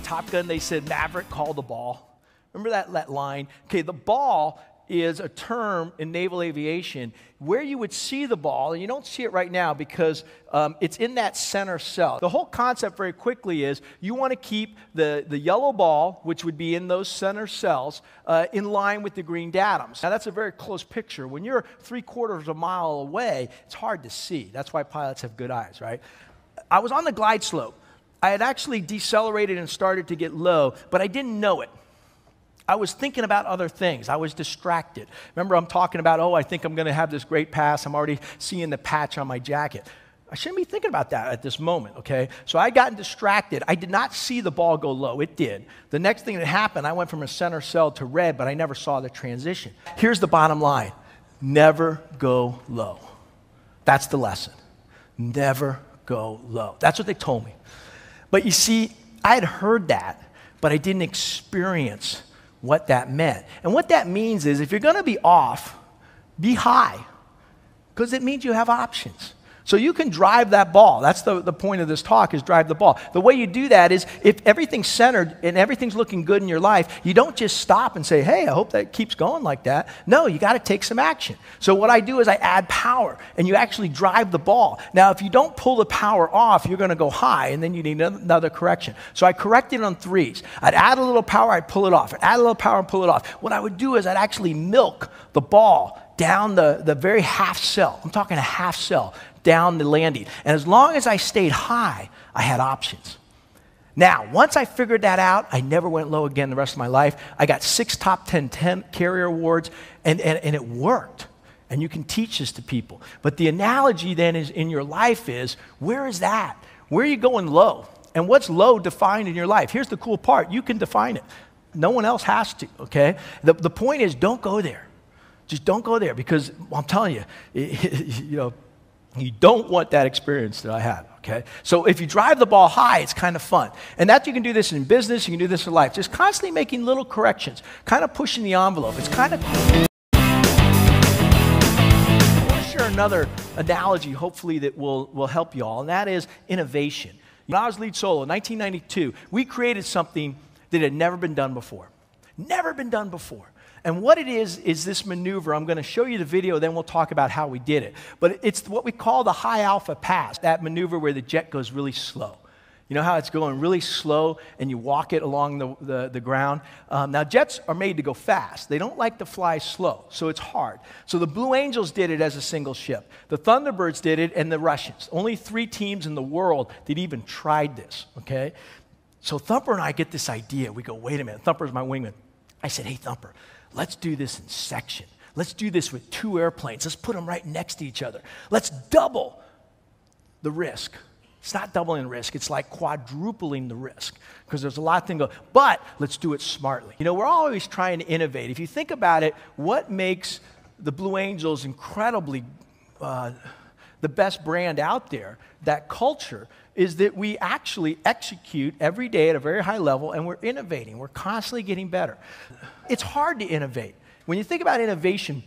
Top Gun, they said, Maverick, call the ball. Remember that line? Okay, the ball is a term in naval aviation where you would see the ball, and you don't see it right now because it's in that center cell. The whole concept very quickly is you want to keep the yellow ball, which would be in those center cells, in line with the green datums. Now that's a very close picture. When you're 3/4 of a mile away, it's hard to see. That's why pilots have good eyes, right? I was on the glide slope. I had actually decelerated and started to get low, but I didn't know it. I was thinking about other things. I was distracted. Remember, I'm talking about, oh, I think I'm going to have this great pass. I'm already seeing the patch on my jacket. I shouldn't be thinking about that at this moment, okay? So I got distracted. I did not see the ball go low. It did. The next thing that happened, I went from a center cell to red, but I never saw the transition. Here's the bottom line. Never go low. That's the lesson. Never go low. That's what they told me. But you see, I had heard that, but I didn't experience what that meant. And what that means is if you're going to be off, be high, because it means you have options. So you can drive that ball. That's the point of this talk, is drive the ball. The way you do that is if everything's centered and everything's looking good in your life, you don't just stop and say, hey, I hope that keeps going like that. No, you got to take some action. So what I do is I add power, and you actually drive the ball. Now, if you don't pull the power off, you're going to go high, and then you need another correction. So I correct it on threes. I'd add a little power, I'd pull it off. I'd add a little power and pull it off. What I would do is I'd actually milk the ball down the very half cell. I'm talking a half cell down the landing. And as long as I stayed high, I had options. Now, once I figured that out, I never went low again the rest of my life. I got 6 top 10 carrier awards, and it worked. And you can teach this to people. But the analogy then is in your life is, where is that? Where are you going low? And what's low defined in your life? Here's the cool part. You can define it. No one else has to, okay? The point is, don't go there. Just don't go there, because I'm telling you, you don't want that experience that I had, okay? So if you drive the ball high, it's kind of fun. And that you can do this in business, you can do this in life. Just constantly making little corrections, kind of pushing the envelope. It's kind of cool. I want to share another analogy, hopefully, that will help you all, and that is innovation. When I was lead solo in 1992, we created something that had never been done before. Never been done before. And what it is this maneuver. I'm going to show you the video, then we'll talk about how we did it. But it's what we call the high alpha pass, that maneuver where the jet goes really slow. You know how it's going really slow and you walk it along the ground? Now, jets are made to go fast. They don't like to fly slow, so it's hard. So the Blue Angels did it as a single ship. The Thunderbirds did it, and the Russians. Only 3 teams in the world that even tried this, okay? So Thumper and I get this idea. We go, wait a minute. Thumper's my wingman. I said, hey, Thumper, let's do this in section. Let's do this with 2 airplanes. Let's put them right next to each other. Let's double the risk. It's not doubling the risk. It's like quadrupling the risk, because there's a lot of things going. But let's do it smartly. You know, we're always trying to innovate. If you think about it, what makes the Blue Angels incredibly the best brand out there, that culture, is that we actually execute every day at a very high level, and we're innovating. We're constantly getting better. It's hard to innovate. When you think about innovation,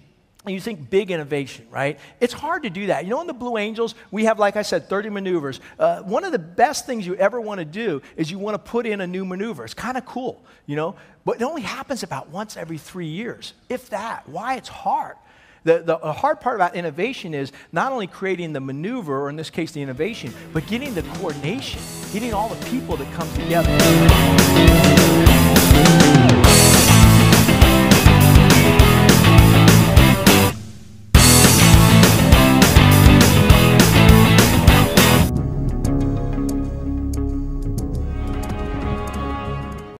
you think big innovation, right? It's hard to do that. You know, in the Blue Angels, we have, like I said, 30 maneuvers. One of the best things you ever want to do is you want to put in a new maneuver. It's kind of cool, you know? But it only happens about once every 3 years, if that. Why? It's hard. The hard part about innovation is not only creating the maneuver, or in this case the innovation, but getting the coordination, getting all the people that come together.